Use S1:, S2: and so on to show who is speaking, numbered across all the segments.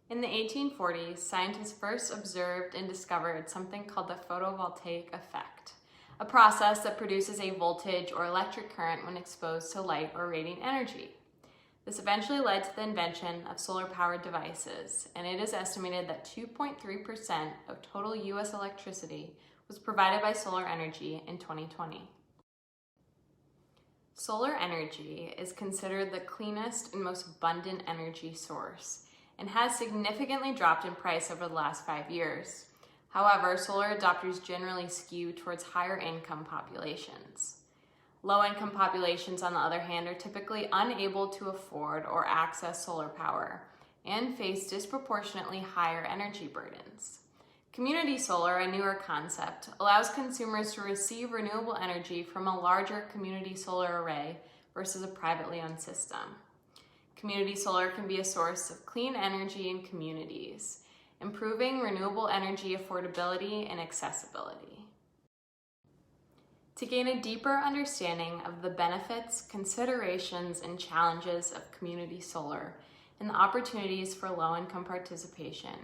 S1: In the 1840s, scientists first observed and discovered something called the photovoltaic effect, a process that produces a voltage or electric current when exposed to light or radiant energy. This eventually led to the invention of solar-powered devices, and it is estimated that 2.3% of total U.S. electricity was provided by solar energy in 2020. Solar energy is considered the cleanest and most abundant energy source and has significantly dropped in price over the last 5 years. However, solar adopters generally skew towards higher income populations. Low-income populations, on the other hand, are typically unable to afford or access solar power and face disproportionately higher energy burdens. Community solar, a newer concept, allows consumers to receive renewable energy from a larger community solar array versus a privately owned system. Community solar can be a source of clean energy in communities, improving renewable energy affordability and accessibility. To gain a deeper understanding of the benefits, considerations, and challenges of community solar and the opportunities for low-income participation,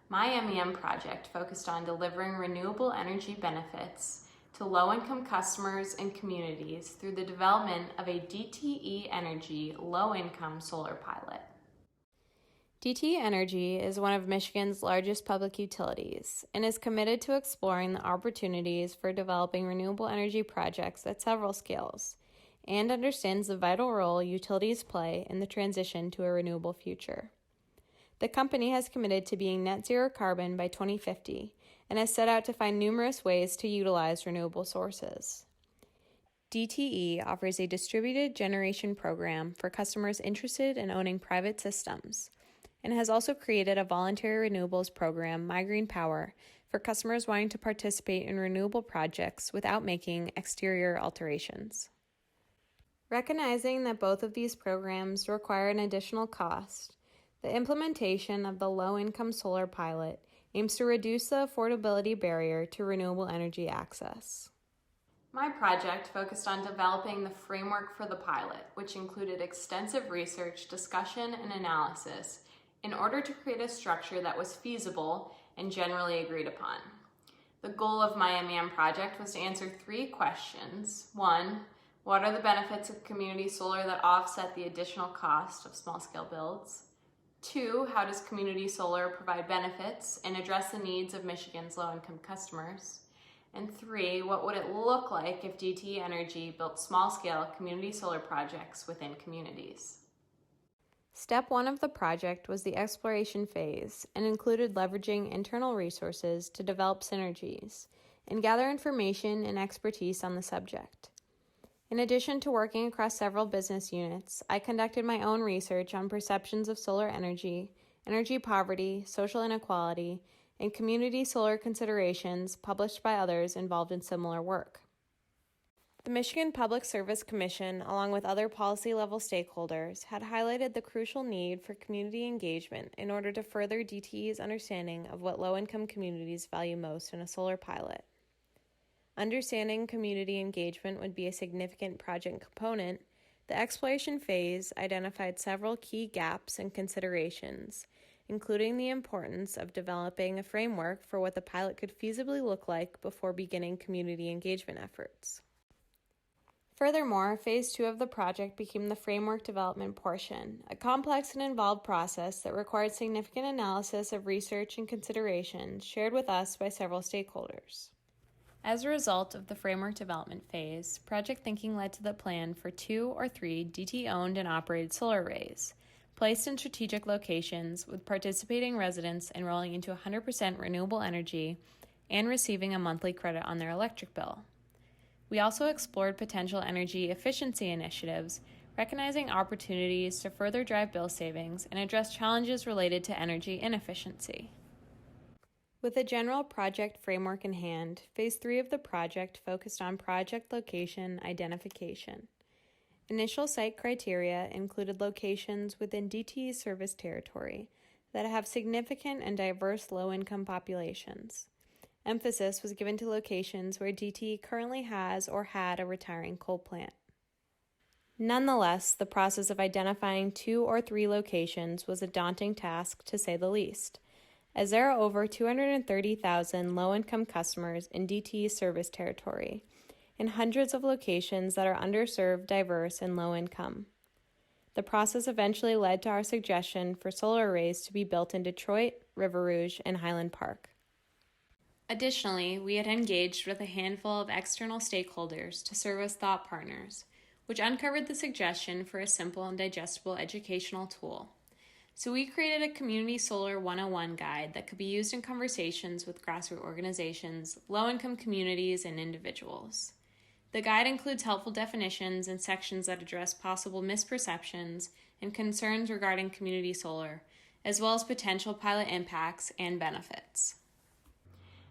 S1: my MEM project focused on delivering renewable energy benefits to low-income customers and communities through the development of a DTE Energy low-income solar pilot. DTE Energy is one of Michigan's largest public utilities and is committed to exploring the opportunities for developing renewable energy projects at several scales and understands the vital role utilities play in the transition to a renewable future. The company has committed to being net zero carbon by 2050 and has set out to find numerous ways to utilize renewable sources. DTE offers a distributed generation program for customers interested in owning private systems and has also created a voluntary renewables program, My Green Power, for customers wanting to participate in renewable projects without making exterior alterations. Recognizing that both of these programs require an additional cost, the implementation of the low-income solar pilot aims to reduce the affordability barrier to renewable energy access. My project focused on developing the framework for the pilot, which included extensive research, discussion, and analysis in order to create a structure that was feasible and generally agreed upon. The goal of my MEM project was to answer 3 questions. 1, what are the benefits of community solar that offset the additional cost of small-scale builds? 2, how does community solar provide benefits and address the needs of Michigan's low-income customers? And 3, what would it look like if DTE Energy built small-scale community solar projects within communities? Step 1 of the project was the exploration phase and included leveraging internal resources to develop synergies and gather information and expertise on the subject. In addition to working across several business units, I conducted my own research on perceptions of solar energy, energy poverty, social inequality, and community solar considerations published by others involved in similar work. The Michigan Public Service Commission, along with other policy-level stakeholders, had highlighted the crucial need for community engagement in order to further DTE's understanding of what low-income communities value most in a solar pilot. Understanding community engagement would be a significant project component. The exploration phase identified several key gaps and considerations, including the importance of developing a framework for what the pilot could feasibly look like before beginning community engagement efforts. Furthermore, Phase 2 of the project became the framework development portion, a complex and involved process that required significant analysis of research and considerations shared with us by several stakeholders. As a result of the framework development phase, project thinking led to the plan for 2 or 3 DTE-owned and operated solar arrays, placed in strategic locations with participating residents enrolling into 100% renewable energy and receiving a monthly credit on their electric bill. We also explored potential energy efficiency initiatives, recognizing opportunities to further drive bill savings and address challenges related to energy inefficiency. With a general project framework in hand, Phase 3 of the project focused on project location identification. Initial site criteria included locations within DTE's service territory that have significant and diverse low-income populations. Emphasis was given to locations where DTE currently has or had a retiring coal plant. Nonetheless, the process of identifying 2 or 3 locations was a daunting task, to say the least, as there are over 230,000 low-income customers in DTE's service territory, and hundreds of locations that are underserved, diverse, and low-income. The process eventually led to our suggestion for solar arrays to be built in Detroit, River Rouge, and Highland Park. Additionally, we had engaged with a handful of external stakeholders to serve as thought partners, which uncovered the suggestion for a simple and digestible educational tool. So we created a Community Solar 101 guide that could be used in conversations with grassroots organizations, low-income communities, and individuals. The guide includes helpful definitions and sections that address possible misperceptions and concerns regarding community solar, as well as potential pilot impacts and benefits.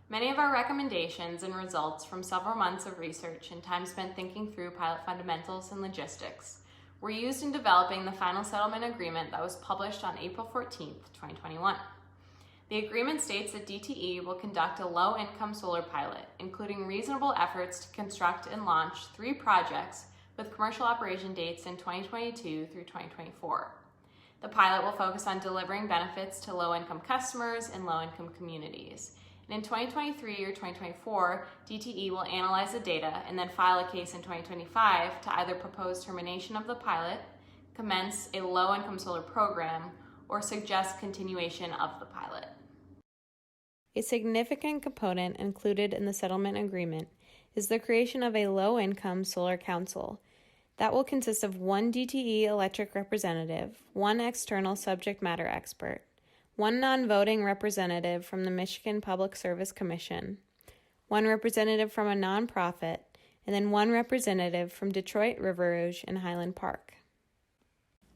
S1: Many of our recommendations and results from several months of research and time spent thinking through pilot fundamentals and logistics were used in developing the final settlement agreement that was published on April 14, 2021. The agreement states that DTE will conduct a low-income solar pilot, including reasonable efforts to construct and launch 3 projects with commercial operation dates in 2022 through 2024. The pilot will focus on delivering benefits to low-income customers and low-income communities. And in 2023 or 2024, DTE will analyze the data and then file a case in 2025 to either propose termination of the pilot, commence a low-income solar program, or suggest continuation of the pilot. A significant component included in the settlement agreement is the creation of a low-income solar council that will consist of 1 DTE electric representative, 1 external subject matter expert, 1 non-voting representative from the Michigan Public Service Commission, 1 representative from a nonprofit, and then 1 representative from Detroit, River Rouge, and Highland Park.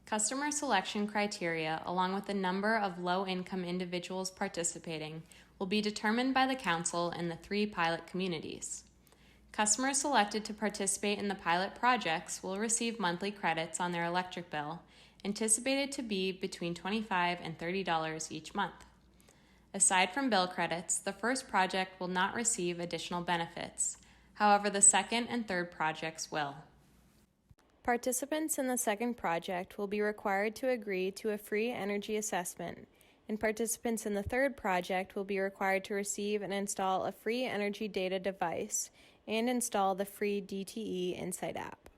S1: Customer selection criteria, along with the number of low-income individuals participating, will be determined by the Council and the 3 pilot communities. Customers selected to participate in the pilot projects will receive monthly credits on their electric bill, anticipated to be between $25 and $30 each month. Aside from bill credits, the first project will not receive additional benefits. However, the second and third projects will. Participants in the second project will be required to agree to a free energy assessment, and participants in the third project will be required to receive and install a free energy data device and install the free DTE Insight app.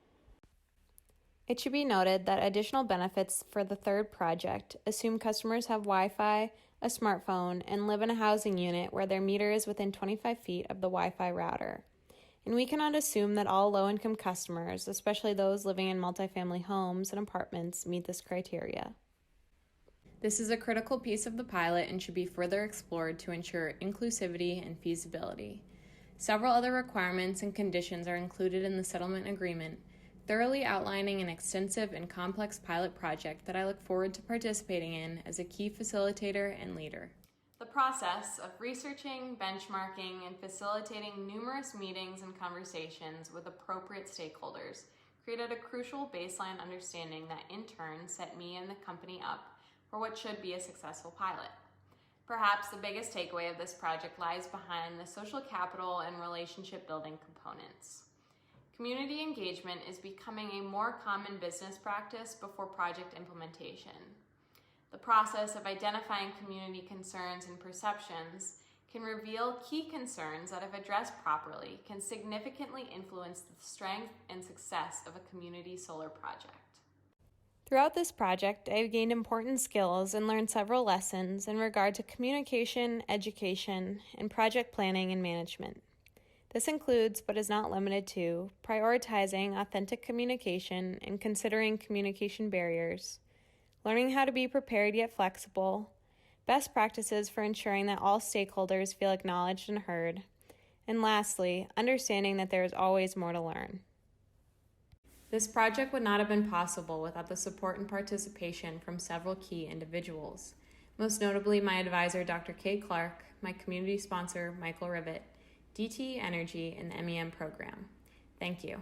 S1: It should be noted that additional benefits for the third project assume customers have Wi-Fi, a smartphone, and live in a housing unit where their meter is within 25 feet of the Wi-Fi router. And we cannot assume that all low-income customers, especially those living in multifamily homes and apartments, meet this criteria. This is a critical piece of the pilot and should be further explored to ensure inclusivity and feasibility. Several other requirements and conditions are included in the settlement agreement, thoroughly outlining an extensive and complex pilot project that I look forward to participating in as a key facilitator and leader. The process of researching, benchmarking, and facilitating numerous meetings and conversations with appropriate stakeholders created a crucial baseline understanding that in turn set me and the company up for what should be a successful pilot. Perhaps the biggest takeaway of this project lies behind the social capital and relationship building components. Community engagement is becoming a more common business practice before project implementation. The process of identifying community concerns and perceptions can reveal key concerns that, if addressed properly, can significantly influence the strength and success of a community solar project. Throughout this project, I have gained important skills and learned several lessons in regard to communication, education, and project planning and management. This includes, but is not limited to, prioritizing authentic communication and considering communication barriers, learning how to be prepared yet flexible, best practices for ensuring that all stakeholders feel acknowledged and heard, and lastly, understanding that there is always more to learn. This project would not have been possible without the support and participation from several key individuals, most notably my advisor, Dr. Kate Clark, my community sponsor, Michael Rivet, DTE Energy, and the MEM program. Thank you.